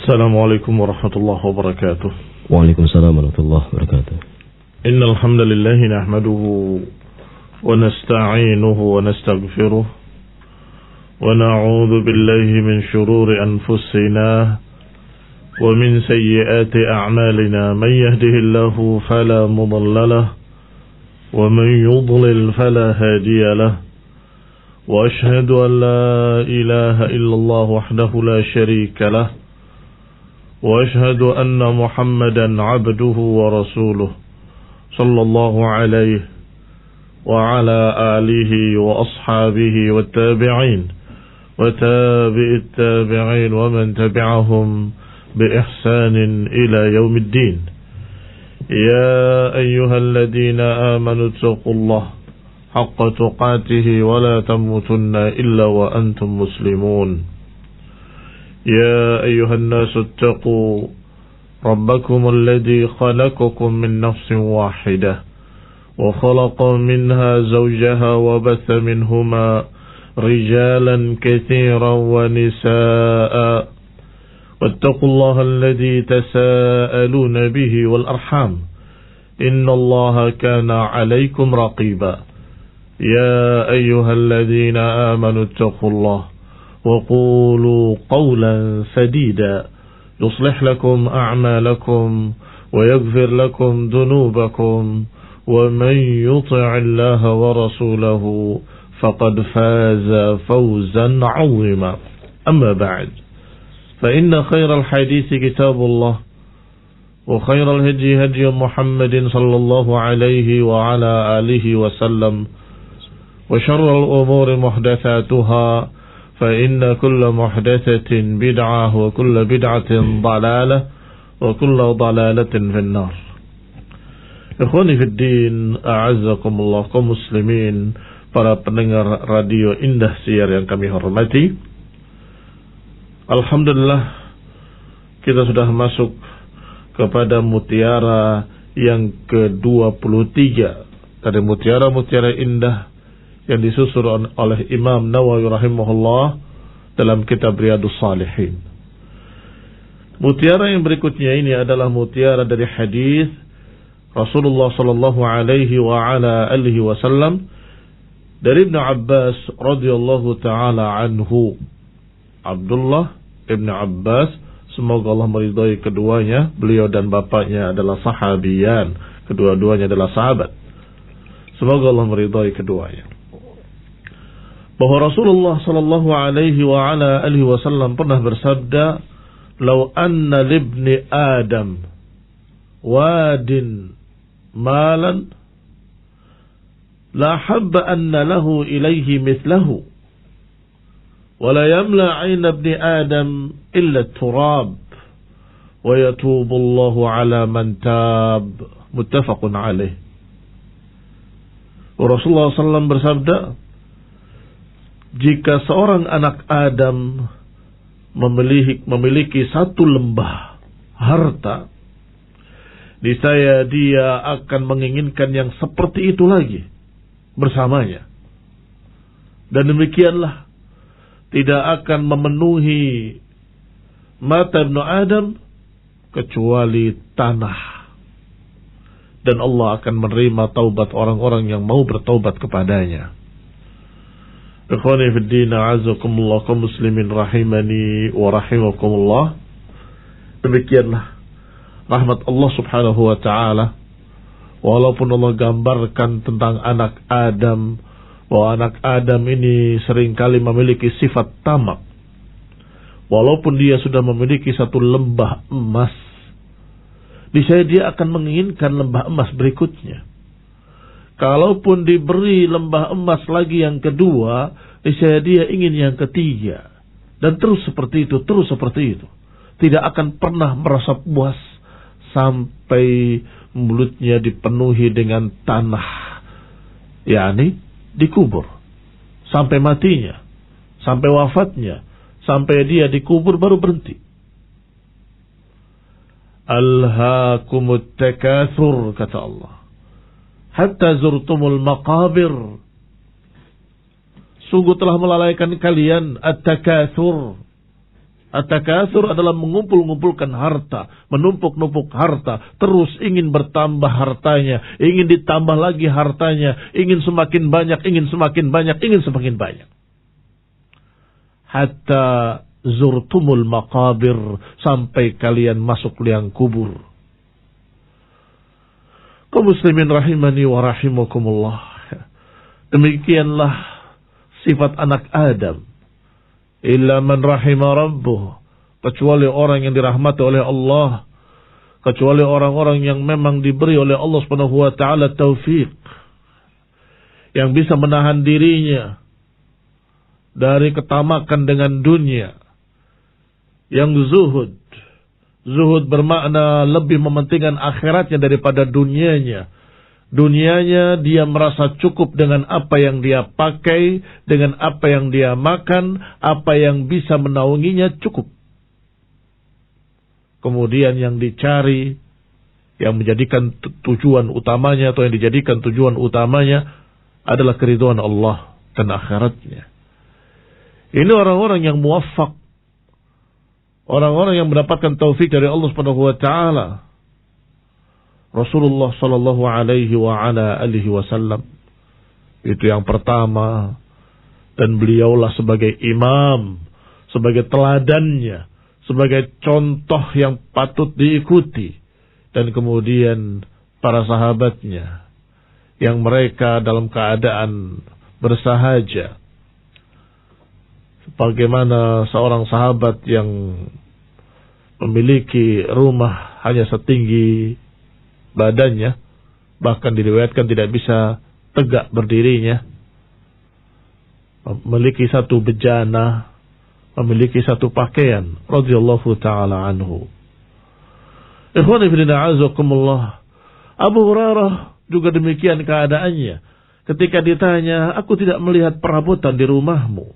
السلام عليكم ورحمة الله وبركاته. وعليكم السلام ورحمة الله وبركاته. إن الحمد لله نحمده ونستعينه ونستغفره ونعوذ بالله من شرور أنفسنا ومن سيئات أعمالنا. من يهده الله فلا مضل له ومن يضلل فلا هادي له. وأشهد أن لا إله إلا الله وحده لا شريك له. وأشهد أن محمدا عبده ورسوله صلى الله عليه وعلى آله وأصحابه والتابعين وتابع التابعين ومن تبعهم بإحسان إلى يوم الدين. يا أيها الذين آمنوا اتقوا الله حق تقاته ولا تموتن إلا وأنتم مسلمون. يا أيها الناس اتقوا ربكم الذي خلقكم من نفس واحدة وخلق منها زوجها وبث منهما رجالا كثيرا ونساء واتقوا الله الذي تساءلون به والأرحام إن الله كان عليكم رقيبا. يا أيها الذين آمنوا اتقوا الله وقولوا قولا سديدا يصلح لكم أعمالكم ويغفر لكم ذنوبكم ومن يطع الله ورسوله فقد فاز فوزا عظيما. أما بعد فإن خير الحديث كتاب الله وخير الهدي هدي محمد صلى الله عليه وعلى آله وسلم وشر الأمور محدثاتها فإن كل محدثة بدعة وكل بدعة ضلالة وكل ضلالة في النار. Ikhwani fi din, a'azzakumullah, kaum muslimin, para pendengar radio Indah Siar yang kami hormati. Alhamdulillah, kita sudah masuk kepada mutiara yang ke-23 dari mutiara-mutiara indah yang disusun oleh Imam Nawawi rahimahullah dalam kitab Riyadhus Shalihin. Mutiara yang berikutnya ini adalah mutiara dari hadis Rasulullah sallallahu alaihi wa ala alihi wasallam dari Ibnu Abbas radhiyallahu taala anhu. Abdullah Ibnu Abbas, semoga Allah meridhai keduanya. Beliau dan bapaknya adalah sahabiyan, kedua-duanya adalah sahabat. Semoga Allah meridhai keduanya. Bahwa Rasulullah sallallahu alaihi wa ala alihi wasallam pernah bersabda, "Lau anna libni Adam wadin malan la habba anna lahu ilaihi mithlahu wa la yamla 'ayna ibni Adam illa turab wa yatubu Allahu 'ala man tab." Muttafaqun alaih. Rasulullah sallallahu alaihi wasallam bersabda, jika seorang anak Adam memiliki satu lembah harta, niscaya dia akan menginginkan yang seperti itu lagi bersamanya. Dan demikianlah tidak akan memenuhi mata Ibnu Adam kecuali tanah. Dan Allah akan menerima taubat orang-orang yang mau bertaubat kepadanya. Ikhwani fi din, a'azzakumullah, kaum muslimin rahimani wa rahimakumullah. Demikianlah rahmat Allah subhanahu wa ta'ala. Walaupun Allah gambarkan tentang anak Adam, bahwa anak Adam ini seringkali memiliki sifat tamak. Walaupun dia sudah memiliki satu lembah emas, niscaya dia akan menginginkan lembah emas berikutnya. Kalaupun diberi lembah emas lagi yang kedua, niscaya dia ingin yang ketiga. Dan terus seperti itu, terus seperti itu. Tidak akan pernah merasa puas sampai mulutnya dipenuhi dengan tanah. yakni dikubur. Sampai matinya, sampai wafatnya, sampai dia dikubur baru berhenti. Alhaakumut takatsur, kata Allah, hatta zurtumul maqabir. Sungguh telah melalaikan kalian at-takatsur, At-takatsur adalah mengumpul-ngumpulkan harta, menumpuk-numpuk harta, terus ingin bertambah hartanya, ingin ditambah lagi hartanya, ingin semakin banyak, ingin semakin banyak, ingin semakin banyak. Hatta zurtumul maqabir, sampai kalian masuk liang kubur. Kaum muslimin rahimani wa rahimakumullah. Demikianlah sifat anak Adam. Illa man rahima rabbuh, kecuali orang yang dirahmati oleh Allah, kecuali orang-orang yang memang diberi oleh Allah Subhanahu wa taala taufik, yang bisa menahan dirinya dari ketamakan dengan dunia, yang zuhud. Zuhud bermakna lebih mementingkan akhiratnya daripada dunianya. Dunianya dia merasa cukup dengan apa yang dia pakai, dengan apa yang dia makan, apa yang bisa menaunginya cukup. Kemudian yang dicari, yang menjadikan tujuan utamanya atau yang dijadikan tujuan utamanya adalah keridhaan Allah dan akhiratnya. Ini orang-orang yang muwaffaq, orang-orang yang mendapatkan taufik dari Allah Subhanahu wa taala. Rasulullah sallallahu alaihi wa ala alihi wasallam itu yang pertama, dan beliaulah sebagai imam, sebagai teladannya, sebagai contoh yang patut diikuti, dan kemudian para sahabatnya yang mereka dalam keadaan bersahaja, sebagaimana seorang sahabat yang memiliki rumah hanya setinggi badannya, bahkan diriwayatkan tidak bisa tegak berdirinya, memiliki satu bejana, memiliki satu pakaian, radhiyallahu taala anhu. Ikhwani fillah azakumullah. Abu Hurairah juga demikian keadaannya. Ketika ditanya, aku tidak melihat perabotan di rumahmu.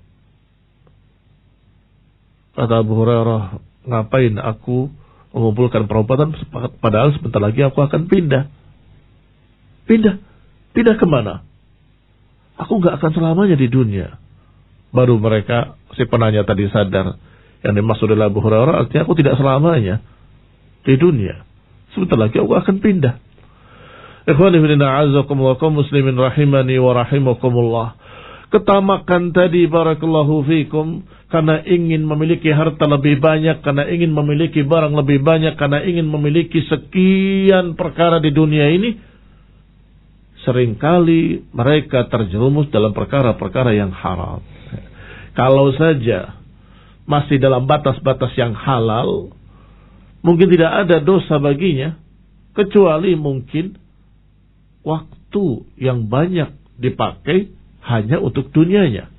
Kata Abu Hurairah, ngapain aku mengumpulkan perabotan, padahal sebentar lagi aku akan pindah. Pindah kemana? Aku gak akan selamanya di dunia. Baru mereka, si penanya tadi sadar, yang dimaksud adalah Abu Hurairah, artinya aku tidak selamanya di dunia. Sebentar lagi aku akan pindah. Ikhwani fillah a'azzakumullah, kaum muslimin rahimani wa rahimakumullah. Ketamakan tadi barakallahu fikum, karena ingin memiliki harta lebih banyak, karena ingin memiliki barang lebih banyak, karena ingin memiliki sekian perkara di dunia ini, seringkali mereka terjerumus dalam perkara-perkara yang haram. Kalau saja masih dalam batas-batas yang halal, mungkin tidak ada dosa baginya, kecuali mungkin waktu yang banyak dipakai hanya untuk dunianya.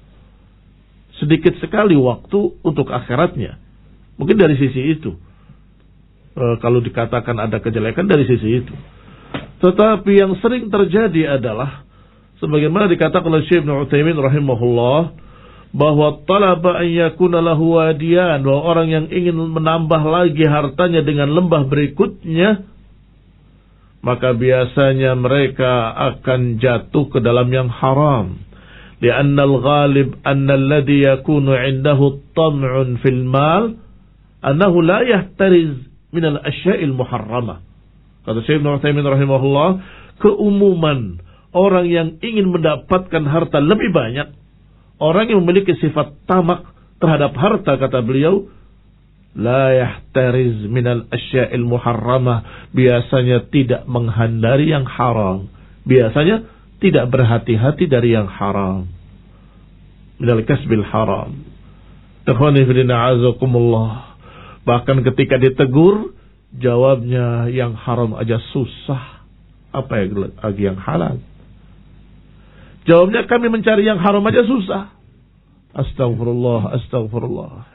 Sedikit sekali waktu untuk akhiratnya. Mungkin dari sisi itu. Kalau dikatakan ada kejelekan dari sisi itu. Tetapi yang sering terjadi adalah, sebagaimana dikatakan oleh Syekh Ibnu Utsaimin rahimahullah, bahwa talaba an yakuna lahu wadiyan, bahwa orang yang ingin menambah lagi hartanya dengan lembah berikutnya, maka biasanya mereka akan jatuh ke dalam yang haram. لأن الغالب أن الذي يكون عنده طمع في المال أنه لا يحترز من الأشياء المحرمة. Kata Syekh Ibnu Utsaimin rahimahullah, keumuman orang yang ingin mendapatkan harta lebih banyak, orang yang memiliki sifat tamak terhadap harta, kata beliau, la yahtariz minal asya'il muharramah, biasanya tidak menghindari yang haram, biasanya tidak berhati-hati dari yang haram, minal kasbil haram. Ikhwani fillah azakumullah. Bahkan ketika ditegur, jawabnya yang haram aja susah, apa lagi yang halal? Jawabnya kami mencari yang haram aja susah. Astagfirullah, astagfirullah.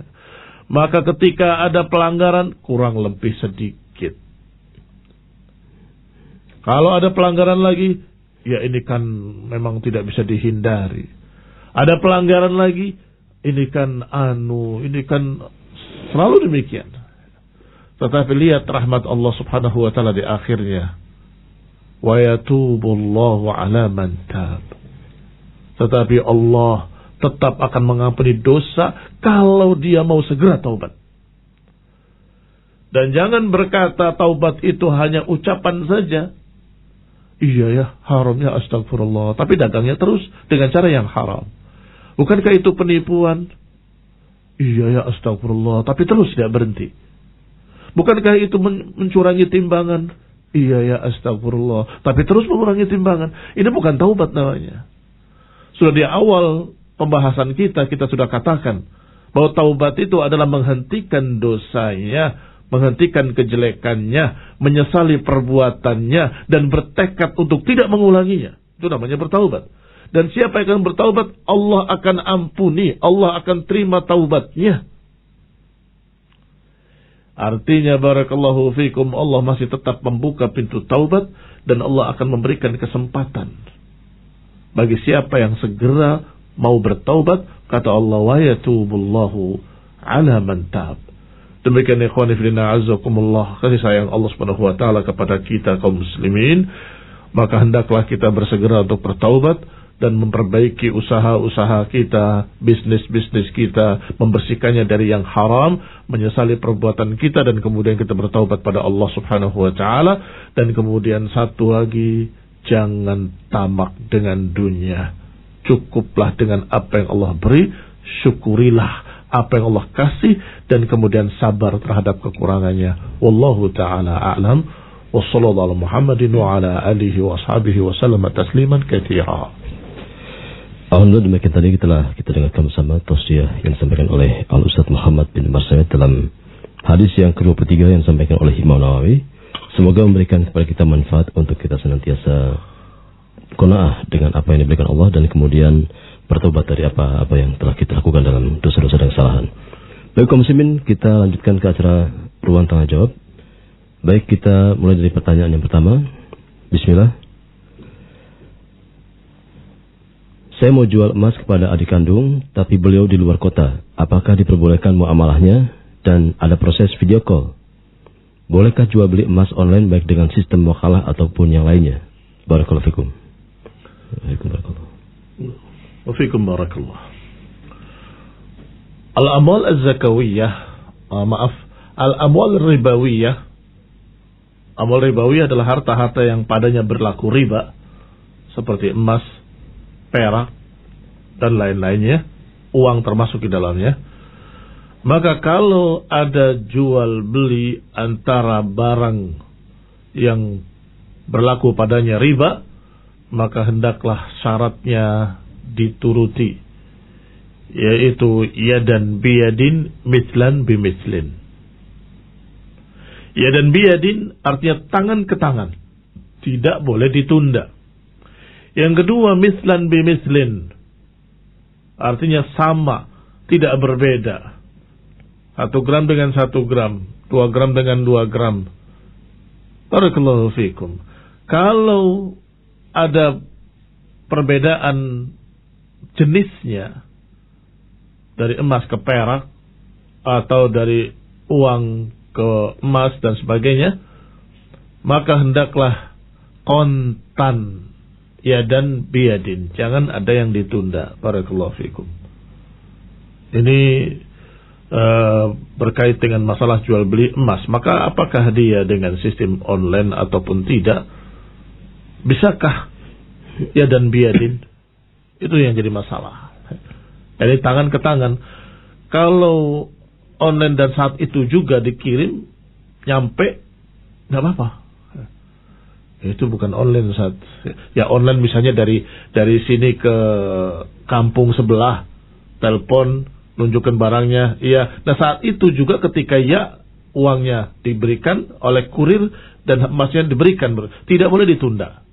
Maka ketika ada pelanggaran, kurang lebih sedikit. Kalau ada pelanggaran lagi, ya ini kan memang tidak bisa dihindari. Ada pelanggaran lagi, ini kan ini kan selalu demikian. Tetapi lihat rahmat Allah subhanahu wa ta'ala di akhirnya. Wa yatubullahu ala man tab. Tetapi Allah tetap akan mengampuni dosa kalau dia mau segera taubat. Dan jangan berkata taubat itu hanya ucapan saja. Iya ya, haramnya astagfirullah. Tapi dagangnya terus dengan cara yang haram. Bukankah itu penipuan? Iya ya, astagfirullah. Tapi terus tidak berhenti. Bukankah itu mencurangi timbangan? Iya ya, astagfirullah. Tapi terus mengurangi timbangan. Ini bukan taubat namanya. Sudah di awal pembahasan kita sudah katakan bahwa taubat itu adalah menghentikan dosanya, menghentikan kejelekannya, menyesali perbuatannya, dan bertekad untuk tidak mengulanginya. Itu namanya bertaubat. Dan siapa yang akan bertaubat, Allah akan ampuni, Allah akan terima taubatnya. Artinya barakallahu fikum, Allah masih tetap membuka pintu taubat, dan Allah akan memberikan kesempatan bagi siapa yang segera mau bertaubat. Kata Allah, wa yatubullahu ala man tab. Demikian ikhwani fillah azakumullah, kasih sayang Allah Subhanahu wa taala kepada kita kaum muslimin, maka hendaklah kita bersegera untuk bertaubat dan memperbaiki usaha-usaha kita, bisnis-bisnis kita, membersihkannya dari yang haram, menyesali perbuatan kita, dan kemudian kita bertaubat pada Allah Subhanahu wa taala. Dan kemudian satu lagi, jangan tamak dengan dunia. Cukuplah dengan apa yang Allah beri, syukurilah apa yang Allah kasih, dan kemudian sabar terhadap kekurangannya. Wallahu taala a'lam. Wa sallallahu ala Muhammadin wa ala alihi wa ashabihi wa sallama tasliman katsira. Alhamdulillah, demikian tadi kita dengarkan bersama tausiah yang disampaikan oleh Al-Ustaz Muhammad bin Marsayed dalam hadis yang ke-23 yang disampaikan oleh Imam Nawawi. Semoga memberikan kepada kita manfaat untuk kita senantiasa qanaah dengan apa yang diberikan Allah, dan kemudian bertobat dari apa yang telah kita lakukan dalam dosa-dosa dan kesalahan. Baik kaum muslimin, kita lanjutkan ke acara ruang tanya jawab. Baik, kita mulai dari pertanyaan yang pertama. Bismillah. Saya mau jual emas kepada adik kandung, tapi beliau di luar kota. Apakah diperbolehkan muamalahnya? Dan ada proses video call. Bolehkah jual beli emas online baik dengan sistem wakalah ataupun yang lainnya? Barakallahu fikum. Wa fikum barakallah. Al-amwal az-zakawiyah, al-amwal ribawiyah. Amwal ribawiyah adalah harta-harta yang padanya berlaku riba, seperti emas, perak, dan lain-lainnya, uang termasuk di dalamnya. Maka kalau ada jual beli antara barang yang berlaku padanya riba, maka hendaklah syaratnya dituruti, yaitu yadan biyadin mislan bimislin. Yadan biyadin artinya tangan ke tangan, tidak boleh ditunda. Yang kedua, mislan bimislin, artinya sama, tidak berbeda. 1 gram dengan 1 gram, 2 gram dengan 2 gram. Barakallahu fikum. Kalau ada perbedaan jenisnya, dari emas ke perak, atau dari uang ke emas dan sebagainya, maka hendaklah kontan, yadan biyadin, jangan ada yang ditunda. Barakallahu fikum. Ini berkait dengan masalah jual beli emas. Maka apakah dia dengan sistem online ataupun tidak? Bisakah yadan biyadin? Itu yang jadi masalah. Jadi tangan ke tangan. Kalau online dan saat itu juga dikirim, nyampe, nggak apa-apa. Itu bukan online saat. Ya online misalnya dari sini ke kampung sebelah, telepon, nunjukkan barangnya. Iya. Nah saat itu juga ketika uangnya diberikan oleh kurir dan emasnya diberikan, tidak boleh ditunda.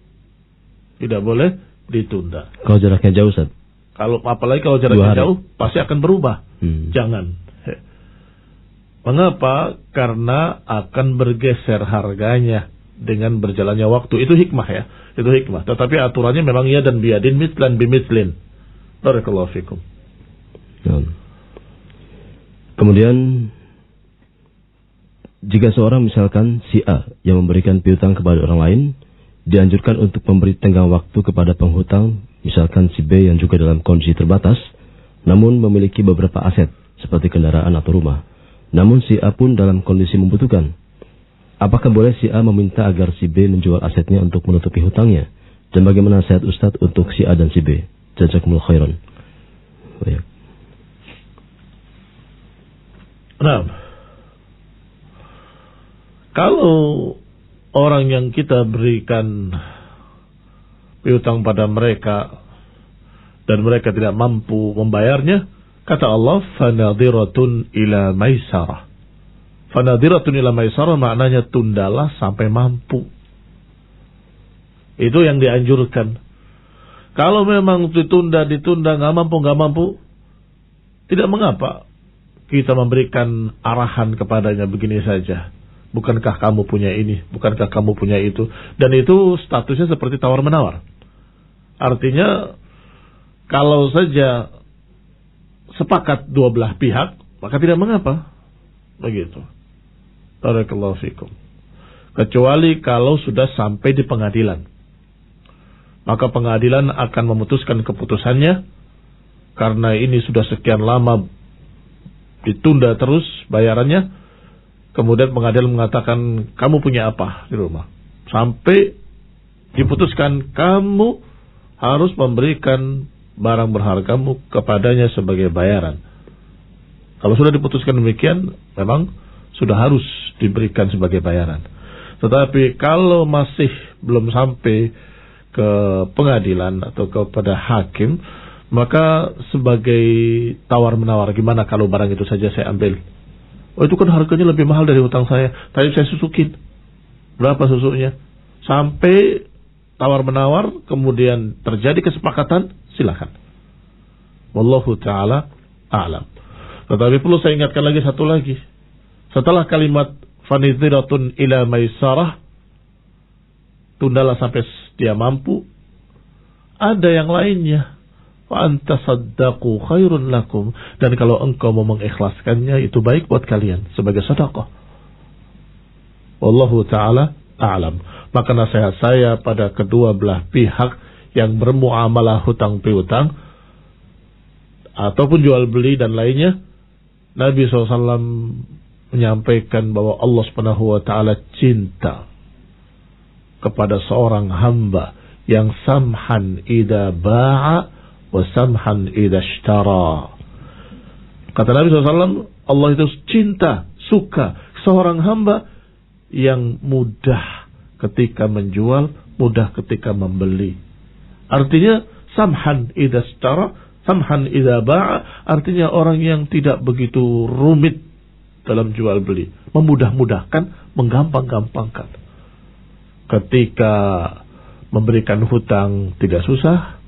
Tidak boleh ditunda. Kalau jaraknya jauh, Ustaz? Apalagi kalau jaraknya jauh, pasti akan berubah. Jangan. Mengapa? Karena akan bergeser harganya dengan berjalannya waktu. Itu hikmah ya. Itu hikmah. Tetapi aturannya memang yadan biyadin mislan bimislin. Barakallahu fikum. Kemudian jika seorang misalkan si A yang memberikan piutang kepada orang lain, dianjurkan untuk memberi tenggang waktu kepada penghutang, misalkan si B yang juga dalam kondisi terbatas, namun memiliki beberapa aset seperti kendaraan atau rumah. namun si A pun dalam kondisi membutuhkan. Apakah boleh si A meminta agar si B menjual asetnya untuk menutupi hutangnya? Dan bagaimana nasihat Ustadz untuk si A dan si B? Jazakumullah khairan. Baik. Nah, kalau orang yang kita berikan piutang pada mereka dan mereka tidak mampu membayarnya, kata Allah, fanadhiratun ila maisarah. Fanadhiratun ila maisarah maknanya tundalah sampai mampu. Itu yang dianjurkan. Kalau memang ditunda, nggak mampu, tidak mengapa kita memberikan arahan kepadanya begini saja. Bukankah kamu punya ini? Bukankah kamu punya itu? Dan itu statusnya seperti tawar-menawar. Artinya, kalau saja sepakat dua belah pihak, maka tidak mengapa. Begitu. Barakallahu fikum. Kecuali kalau sudah sampai di pengadilan. Maka pengadilan akan memutuskan keputusannya. Karena ini sudah sekian lama ditunda terus bayarannya. Kemudian pengadilan mengatakan, kamu punya apa di rumah? Sampai diputuskan, kamu harus memberikan barang berhargamu kepadanya sebagai bayaran. Kalau sudah diputuskan demikian, memang sudah harus diberikan sebagai bayaran. Tetapi kalau masih belum sampai ke pengadilan atau kepada hakim, maka sebagai tawar-menawar, gimana kalau barang itu saja saya ambil? Oh, itu kan harganya lebih mahal dari hutang saya. Tadi saya susukin. Berapa susuknya? Sampai tawar-menawar, kemudian terjadi kesepakatan, silakan. Wallahu ta'ala a'lam. Tetapi perlu saya ingatkan lagi satu lagi. Setelah kalimat fanidhiratun ila maisarah, tundalah sampai dia mampu, ada yang lainnya. Wa anta saddaqu khairun lakum. Dan kalau engkau mau mengikhlaskannya, itu baik buat kalian sebagai sedekah. Wallahu ta'ala a'lam. Maka nasihat saya pada kedua belah pihak yang bermuamalah hutang piutang ataupun jual beli dan lainnya, Nabi SAW menyampaikan bahwa Allah SWT cinta kepada seorang hamba yang samhan idza ba'a wa samhan idza ishtara. Kata Nabi SAW, Allah itu cinta, suka seorang hamba yang mudah ketika menjual, mudah ketika membeli. Artinya samhan idza ishtara, samhan idza ba'a, artinya orang yang tidak begitu rumit dalam jual beli, memudah-mudahkan, menggampang-gampangkan. Ketika memberikan hutang tidak susah,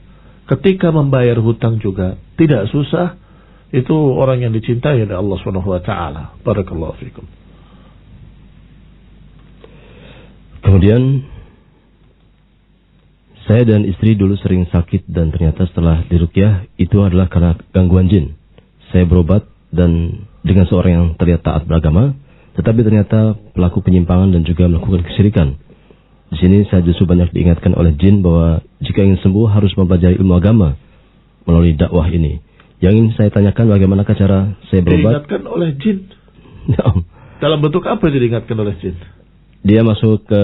ketika membayar hutang juga tidak susah. Itu orang yang dicintai oleh Allah Subhanahu wa taala. Barakallahu fikum. Kemudian saya dan istri dulu sering sakit dan ternyata setelah diruqyah itu adalah karena gangguan jin. Saya berobat dan dengan seorang yang terlihat taat beragama, tetapi ternyata pelaku penyimpangan dan juga melakukan kesyirikan. Di sini saya justru banyak diingatkan oleh jin bahwa jika ingin sembuh harus mempelajari ilmu agama melalui dakwah ini. Yang ingin saya tanyakan, bagaimanakah cara saya berobat? Diingatkan oleh jin? Dalam bentuk apa diingatkan oleh jin? Dia masuk ke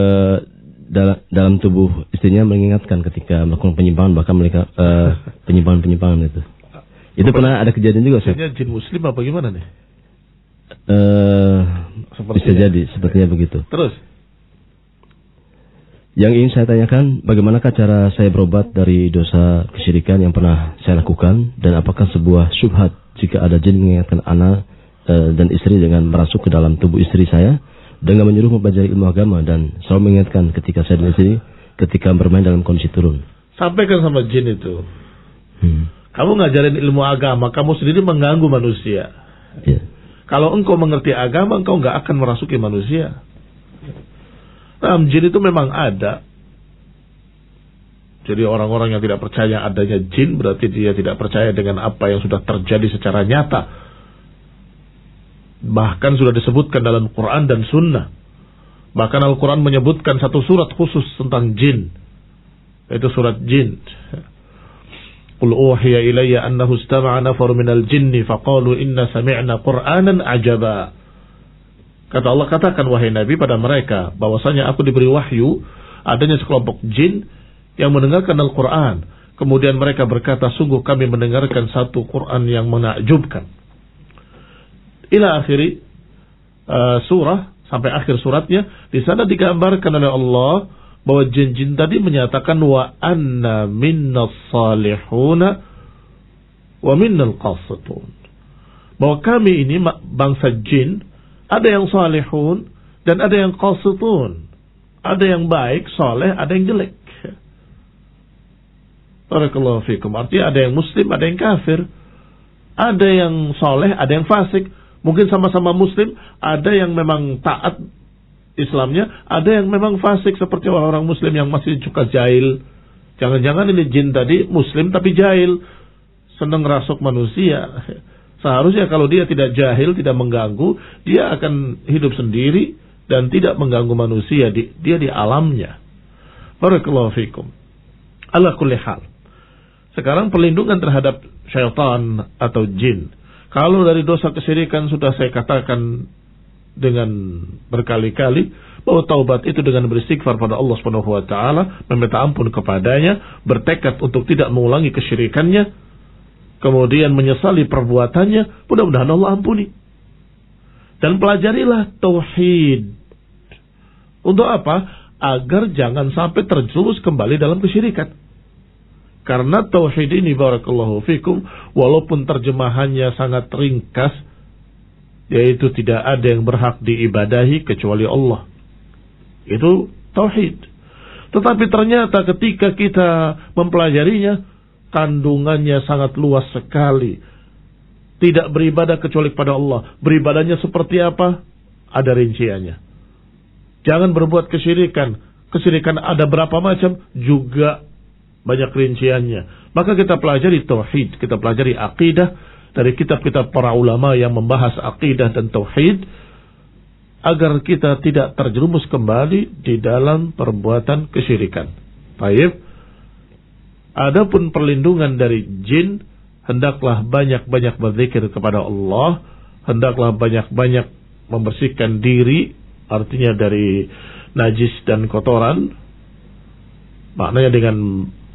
dalam tubuh istrinya mengingatkan ketika melakukan penyimpangan, bahkan mereka penyimpangan itu. Itu pernah ada kejadian juga, Ustaz. Jin muslim apa gimana nih? Bisa jadi, sepertinya begitu. Terus? Yang ingin saya tanyakan, bagaimanakah cara saya berobat dari dosa kesyirikan yang pernah saya lakukan, dan apakah sebuah syubhat jika ada jin mengingatkan anak dan istri dengan merasuk ke dalam tubuh istri saya dengan menyuruh mempelajari ilmu agama dan selalu mengingatkan ketika saya dan istri ketika bermain dalam kondisi turun. Sampaikan sama jin itu. Kamu ngajarin ilmu agama, kamu sendiri mengganggu manusia. Yeah. Kalau engkau mengerti agama, engkau nggak akan merasuki manusia. Nah, jin itu memang ada. Jadi orang-orang yang tidak percaya adanya jin, berarti dia tidak percaya dengan apa yang sudah terjadi secara nyata. Bahkan sudah disebutkan dalam Quran dan Sunnah. Bahkan Al-Quran menyebutkan satu surat khusus tentang jin. Itu surat jin. Qul uhiya ilayya annahu istama'a nafar minal jinni faqalu inna sami'na Qur'anan ajaba Kata Allah, katakan wahai Nabi pada mereka bahwasanya aku diberi wahyu adanya sekelompok jin yang mendengarkan Al-Quran. Kemudian mereka berkata, sungguh kami mendengarkan satu Quran yang menakjubkan. Ila akhiri surah, sampai akhir suratnya. Di sana digambarkan oleh Allah bahwa jin-jin tadi menyatakan wa anna minnas salihuna wa minnal qasitun. Bahwa kami ini bangsa jin, ada yang salihun dan ada yang qasitun. Ada yang baik, soleh, ada yang jelek. Barakallahu fikum. Artinya ada yang muslim, ada yang kafir. Ada yang soleh, ada yang fasik. Mungkin sama-sama muslim, ada yang memang taat Islamnya, ada yang memang fasik seperti orang-orang muslim yang masih suka jahil. Jangan-jangan ini jin tadi muslim tapi jahil, senang rasuk manusia. Seharusnya kalau dia tidak jahil, tidak mengganggu, dia akan hidup sendiri dan tidak mengganggu manusia, dia di alamnya. Barakallahu fikum. Ala kulli hal. Sekarang perlindungan terhadap syaitan atau jin. Kalau dari dosa kesyirikan sudah saya katakan dengan berkali-kali bahwa taubat itu dengan beristighfar pada Allah Subhanahu wa taala, meminta ampun kepadanya, bertekad untuk tidak mengulangi kesyirikannya, kemudian menyesali perbuatannya, mudah-mudahan Allah ampuni. Dan pelajarilah tauhid. Untuk apa? Agar jangan sampai terjerumus kembali dalam kesyirikan. Karena tauhid ini, barakallahu fikum, walaupun terjemahannya sangat ringkas, yaitu tidak ada yang berhak diibadahi kecuali Allah. Itu tauhid. Tetapi ternyata ketika kita mempelajarinya, kandungannya sangat luas sekali. Tidak beribadah kecuali kepada Allah. Beribadahnya seperti apa? Ada rinciannya. Jangan berbuat kesyirikan. Kesyirikan ada berapa macam? Juga banyak rinciannya. Maka kita pelajari tauhid, kita pelajari akidah dari kitab-kitab para ulama yang membahas akidah dan tauhid, agar kita tidak terjerumus kembali di dalam perbuatan kesyirikan. Baik. Adapun perlindungan dari jin, hendaklah banyak-banyak berzikir kepada Allah, hendaklah banyak-banyak membersihkan diri, artinya dari najis dan kotoran, maknanya dengan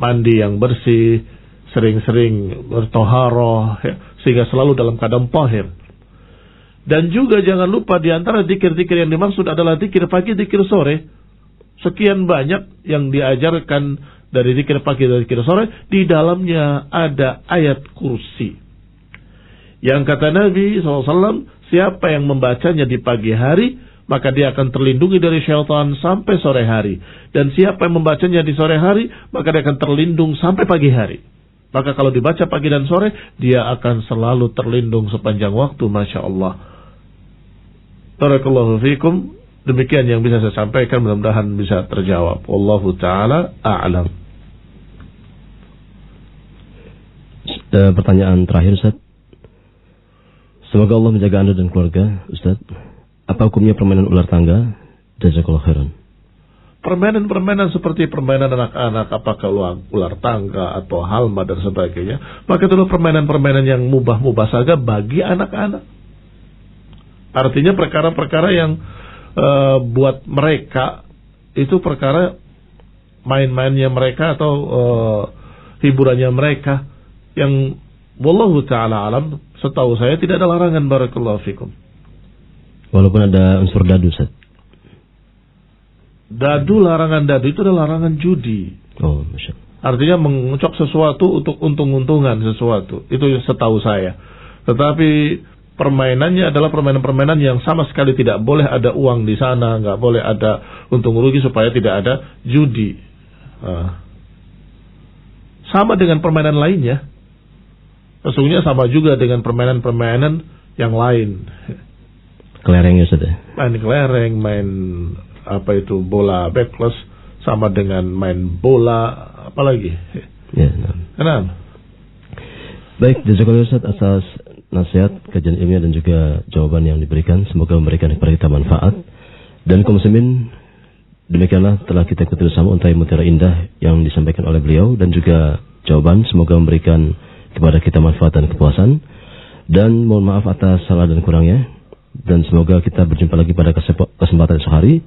mandi yang bersih, sering-sering bertoharoh, sehingga selalu dalam keadaan tahir. Dan juga jangan lupa di antara zikir-zikir yang dimaksud adalah zikir pagi, zikir sore. Sekian banyak yang diajarkan dari zikir pagi dan zikir sore, di dalamnya ada ayat kursi. Yang kata Nabi SAW, siapa yang membacanya di pagi hari, maka dia akan terlindungi dari syaitan sampai sore hari. Dan siapa yang membacanya di sore hari, maka dia akan terlindung sampai pagi hari. Maka kalau dibaca pagi dan sore, dia akan selalu terlindung sepanjang waktu, Masya Allah. Barakallahu fikum. Demikian yang bisa saya sampaikan, mudah-mudahan bisa terjawab. Wallahu ta'ala a'lam. Pertanyaan terakhir, Ustaz. Semoga Allah menjaga Anda dan keluarga, Ustaz. Apa hukumnya permainan ular tangga? Jazakallahu khairan. Permainan-permainan seperti permainan anak-anak, apakah ular tangga atau halma dan sebagainya, maka itu permainan-permainan yang mubah-mubah saja bagi anak-anak. Artinya perkara-perkara yang buat mereka itu perkara main-mainnya mereka atau hiburannya mereka yang wallahu ta'ala alam, setahu saya tidak ada larangan, barakallahu fikum. Walaupun ada unsur dadu, Ustaz. Dadu, larangan dadu itu adalah larangan judi. Oh, Masya Allah. Artinya mengucok sesuatu untuk untung-untungan sesuatu. Itu setahu saya. Tetapi permainannya adalah permainan-permainan yang sama sekali tidak boleh ada uang di sana, nggak boleh ada untung rugi supaya tidak ada judi. Sama dengan permainan lainnya. Sesungguhnya sama juga dengan permainan-permainan yang lain. Kelerengnya sudah. Main kelereng, main apa itu bola backless, sama dengan main bola, apalagi. Ya, Kenapa? Baik, jazakallahu Ustaz atas nasihat, kajian ilmiah dan juga jawaban yang diberikan. Semoga memberikan kepada kita manfaat. Dan kaum muslimin, demikianlah telah kita ikuti bersama untai mutiara indah yang disampaikan oleh beliau dan juga jawaban. Semoga memberikan kepada kita manfaat dan kepuasan. Dan mohon maaf atas salah dan kurangnya. dan semoga kita berjumpa lagi pada kesempatan esok hari.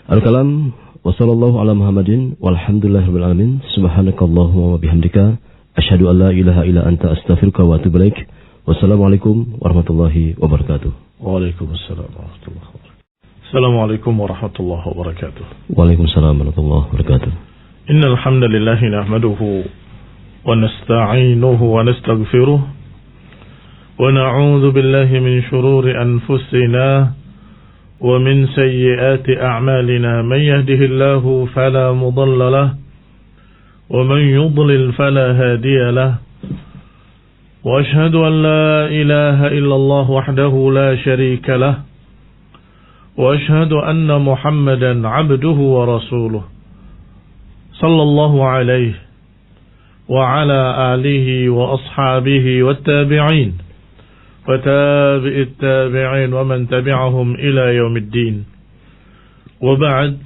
Al-kalam wa sallallahu ala Muhammadin walhamdulillahirabbil alamin. Subhanakallahumma wa bihamdika asyhadu an la ilaha illa anta astaghfiruka wa atubu ilaik. Wassalamualaikum warahmatullahi wabarakatuh. Waalaikumsalam warahmatullahi wabarakatuh. Assalamualaikum warahmatullahi wabarakatuh. Waalaikumsalam warahmatullahi wabarakatuh. Innal hamdalillah nahmaduhu wa nasta'inuhu wa nastaghfiruh. ونعوذ بالله من شرور أنفسنا ومن سيئات أعمالنا من يهده الله فلا مضل له ومن يضلل فلا هادي له وأشهد أن لا إله إلا الله وحده لا شريك له وأشهد أن محمدا عبده ورسوله صلى الله عليه وعلى آله وأصحابه والتابعين وتابع التابعين ومن تبعهم إلى يوم الدين وبعد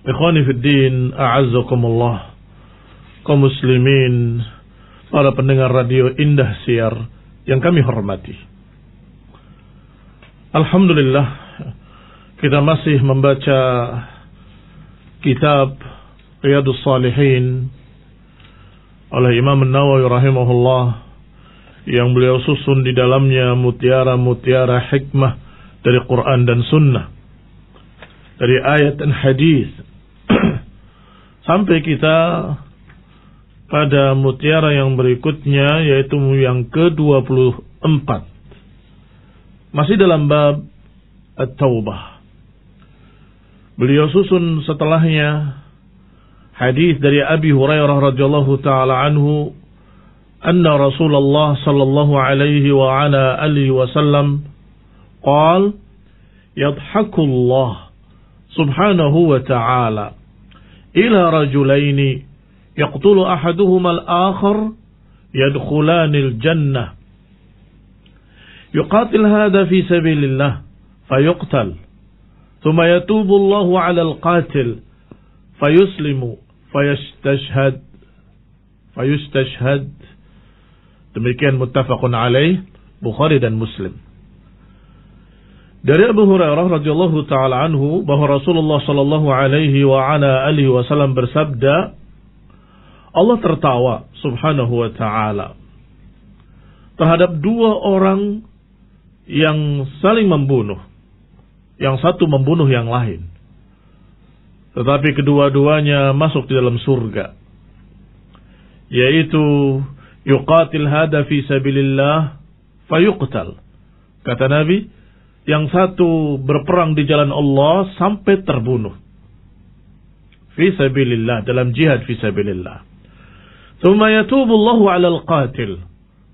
إخواني في الدين أعزكم الله kaum muslimin, para pendengar radio Indah Siar yang kami hormati, alhamdulillah kita masih membaca kitab Riyadhus Shalihin oleh Imam An-Nawawi rahimahullah, yang beliau susun di dalamnya mutiara-mutiara hikmah dari Quran dan Sunnah, dari ayat dan hadis, sampai kita pada mutiara yang berikutnya, yaitu yang ke-24, masih dalam bab At-Taubah. Beliau susun setelahnya hadis dari Abi Hurairah radhiyallahu taala anhu, anna Rasulullah sallallahu alaihi wa ala alihi wasallam qala yadhaku Allah subhanahu wa ta'ala ila rajulaini yaqtulu ahaduhuma al-akhar yadkhulani al-jannah yuqatil hadha fi sabilillah fayuqtal thumma yatubu Allahu ala al-qatil fayuslimu fayastashhad. Demikian muttafaqun alaih, Bukhari dan Muslim. Dari Abu Hurairah radhiyallahu taala anhu bahwa Rasulullah sallallahu alaihi wa ala alihi wasallam bersabda, Allah tertawa subhanahu wa taala terhadap dua orang yang saling membunuh, yang satu membunuh yang lain, tetapi kedua-duanya masuk di dalam surga, yaitu yuqatil hada fi sabilillah fayuqtal. Kata Nabi, yang satu berperang di jalan Allah sampai terbunuh. Fi sabilillah, dalam jihad fi sabilillah. Thumma yatubu Allahu 'alal qatil.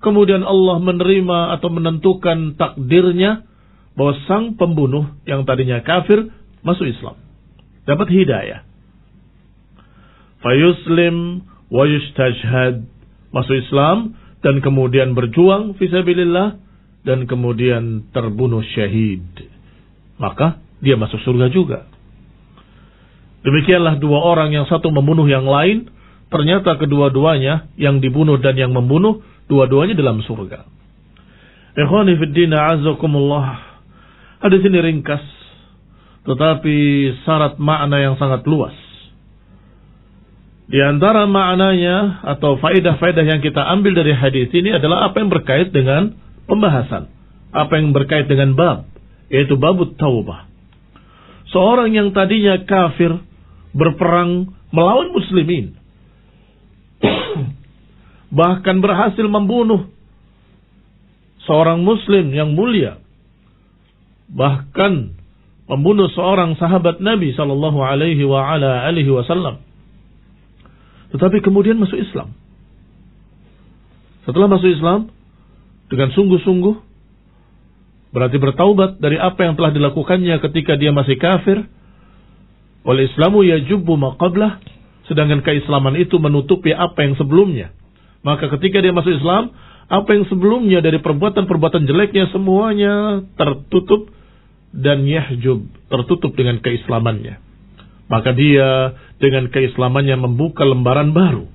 Kemudian Allah menerima atau menentukan takdirnya bahwa sang pembunuh yang tadinya kafir masuk Islam, dapat hidayah. Fayuslim wa yustashhad, masuk Islam dan kemudian berjuang fisabilillah dan kemudian terbunuh syahid, maka dia masuk surga juga. Demikianlah dua orang, yang satu membunuh yang lain, ternyata kedua-duanya, yang dibunuh dan yang membunuh, dua-duanya dalam surga. Ikhwani fiddin a'azzakumullah. Hadis ini ringkas tetapi syarat makna yang sangat luas. Di antara maknanya atau faedah-faedah yang kita ambil dari hadis ini adalah apa yang berkait dengan pembahasan, apa yang berkait dengan bab, yaitu babut taubah. Seorang yang tadinya kafir berperang melawan muslimin, bahkan berhasil membunuh seorang muslim yang mulia, bahkan membunuh seorang sahabat Nabi sallallahu alaihi wa ala alihi wasallam, tetapi kemudian masuk Islam. Setelah masuk Islam dengan sungguh-sungguh, berarti bertaubat dari apa yang telah dilakukannya ketika dia masih kafir. Wal Islamu yajubbu ma qablah, sedangkan keislaman itu menutupi apa yang sebelumnya. Maka ketika dia masuk Islam, apa yang sebelumnya dari perbuatan-perbuatan jeleknya semuanya tertutup dan yahjub, tertutup dengan keislamannya. Maka dia dengan keislamannya membuka lembaran baru.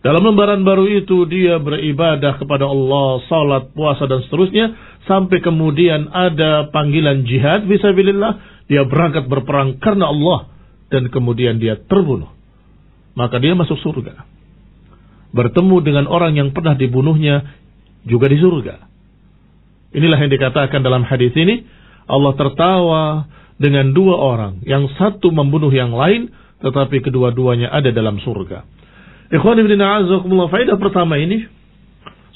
Dalam lembaran baru itu dia beribadah kepada Allah, salat, puasa dan seterusnya, sampai kemudian ada panggilan jihad fisabilillah, dia berangkat berperang karena Allah, dan kemudian dia terbunuh, maka dia masuk surga. Bertemu dengan orang yang pernah dibunuhnya juga di surga. Inilah yang dikatakan dalam hadis ini, Allah tertawa dengan dua orang, yang satu membunuh yang lain, tetapi kedua-duanya ada dalam surga. Ikhwan ibn a'azakumullah, faedah pertama ini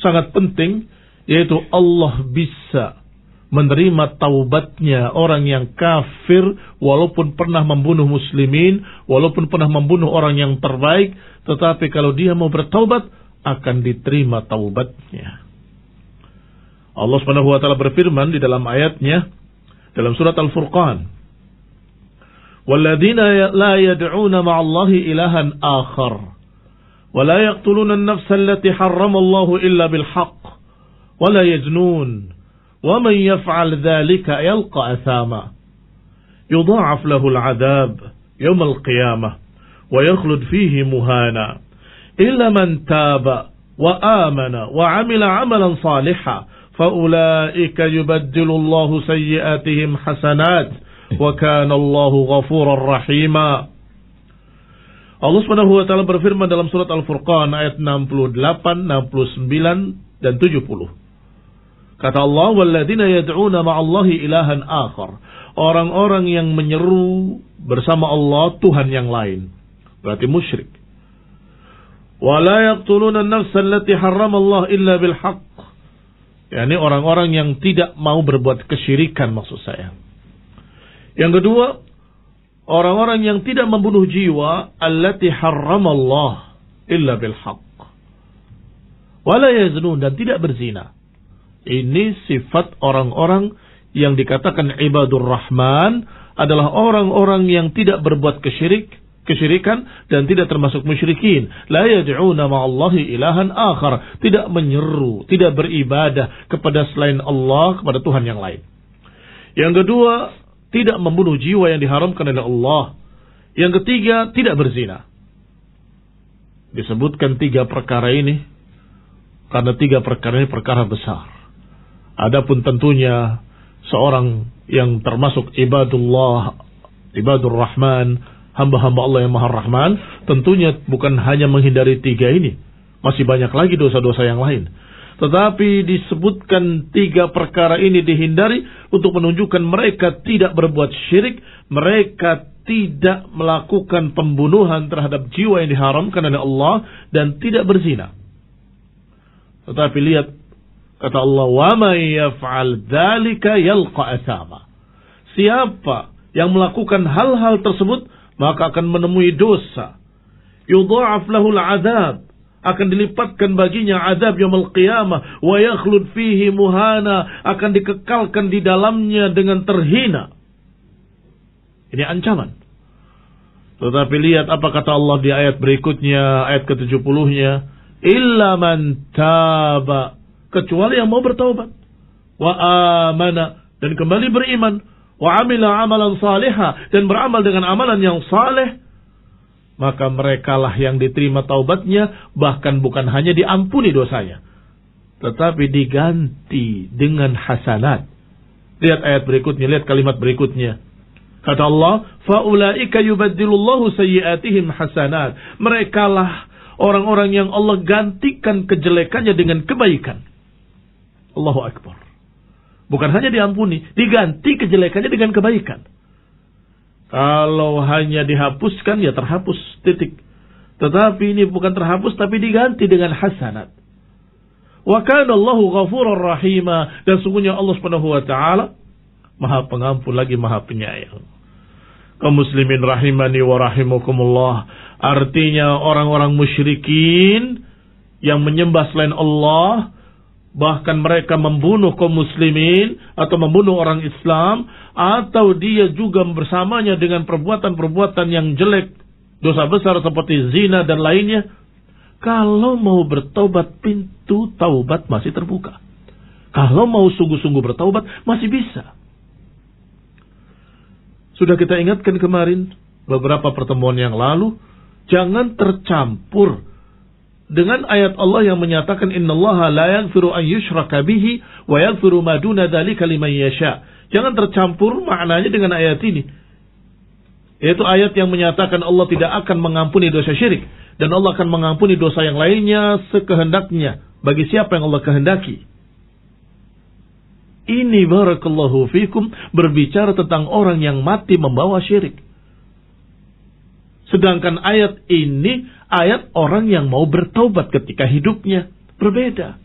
sangat penting, yaitu Allah bisa menerima taubatnya orang yang kafir, walaupun pernah membunuh muslimin, walaupun pernah membunuh orang yang terbaik, tetapi kalau dia mau bertaubat, akan diterima taubatnya. Allah Subhanahu wa taala berfirman di dalam ayatnya dalam surat Al-Furqan, "Walladzina la yad'una ma'allahi ilahan akhar wa la yaqtuluna an-nafsa allati harrama Allahu illa bil haqq wa la yaznun wa man yaf'al dhalika yalqa athama yudha'af lahu al-'adab yawm al-qiyamah wa yakhlud fihi muhana illa man taba wa amana wa 'amila 'amalan salihan فَأُولَئِكَ يُبَدِّلُ اللَّهُ سَيِّئَاتِهِمْ حَسَنَاتٍ وَكَانَ اللَّهُ غَفُورًا رَحِيمًا." Allah Subhanahu wa taala berfirman dalam surat Al-Furqan ayat 68, 69 dan 70. Kata Allah, "Walladzina yad'una ma'allahi ilahan akhar." Orang-orang yang menyeru bersama Allah Tuhan yang lain, berarti musyrik. "Wa la yaqtuluna an-nafsa allati harrama Allah illa bil haqq." yakni orang-orang yang tidak mau berbuat kesyirikan, maksud saya. Yang kedua, orang-orang yang tidak membunuh jiwa, allati harramallah illa bil haqq. Wala yaznun, dan tidak berzina. Ini sifat orang-orang yang dikatakan ibadur rahman, adalah orang-orang yang tidak berbuat kesyirikan dan tidak termasuk musyrikin. La yad'una ma'allahi ilahan akhar, tidak menyeru, tidak beribadah kepada selain Allah, kepada Tuhan yang lain. Yang kedua, tidak membunuh jiwa yang diharamkan oleh Allah. Yang ketiga, tidak berzina. Disebutkan tiga perkara ini karena tiga perkara ini perkara besar. Adapun tentunya seorang yang termasuk ibadullah, ibadur rahman, hamba-hamba Allah yang Maha Rahman, tentunya bukan hanya menghindari tiga ini. Masih banyak lagi dosa-dosa yang lain. Tetapi disebutkan tiga perkara ini dihindari untuk menunjukkan mereka tidak berbuat syirik, mereka tidak melakukan pembunuhan terhadap jiwa yang diharamkan oleh Allah, dan tidak berzina. Tetapi lihat, kata Allah, "Wa may yaf'al dzalika yalqa athama." Siapa yang melakukan hal-hal tersebut, maka akan menemui dosa. Yudha'af lahul adab, akan dilipatkan baginya azab yaumul qiyamah, wa yakhlud fihi muhana, akan dikekalkan di dalamnya dengan terhina. Ini ancaman. Tetapi lihat apa kata Allah di ayat berikutnya, ayat ke-70-nya, illa man taba, kecuali yang mau bertaubat, wa amana, dan kembali beriman, wa amila amalan salihah, dan beramal dengan amalan yang saleh, maka merekalah yang diterima taubatnya, bahkan bukan hanya diampuni dosanya, tetapi diganti dengan hasanat. Lihat ayat berikutnya, lihat kalimat berikutnya. Kata Allah, faulaika yubaddilullahu sayyi'atihim hasanat. Merekalah orang-orang yang Allah gantikan kejelekannya dengan kebaikan. Allahu Akbar. Bukan hanya diampuni, diganti kejelekannya dengan kebaikan. Kalau hanya dihapuskan, ya terhapus, titik. Tetapi ini bukan terhapus, tapi diganti dengan hasanat. Wa kana Allahu ghafurar rahima, dan sungguhnya Allah Subhanahu wa taala Maha Pengampun lagi Maha Penyayang. Kaum muslimin rahimani wa rahimakumullah, artinya orang-orang musyrikin yang menyembah selain Allah, bahkan mereka membunuh kaum muslimin atau membunuh orang Islam, atau dia juga bersamanya dengan perbuatan-perbuatan yang jelek, dosa besar seperti zina dan lainnya, kalau mau bertaubat, pintu taubat masih terbuka. Kalau mau sungguh-sungguh bertaubat, masih bisa. Sudah kita ingatkan kemarin, beberapa pertemuan yang lalu, jangan tercampur dengan ayat Allah yang menyatakan innallaha la yaghfiru an yushraka bihi wa yaghfiru ma duna dzalika liman yasha. Jangan tercampur maknanya dengan ayat ini. Yaitu ayat yang menyatakan Allah tidak akan mengampuni dosa syirik dan Allah akan mengampuni dosa yang lainnya sekehendaknya bagi siapa yang Allah kehendaki. Ini barakallahu fikum berbicara tentang orang yang mati membawa syirik. Sedangkan ayat ini ayat orang yang mau bertaubat ketika hidupnya. Berbeda.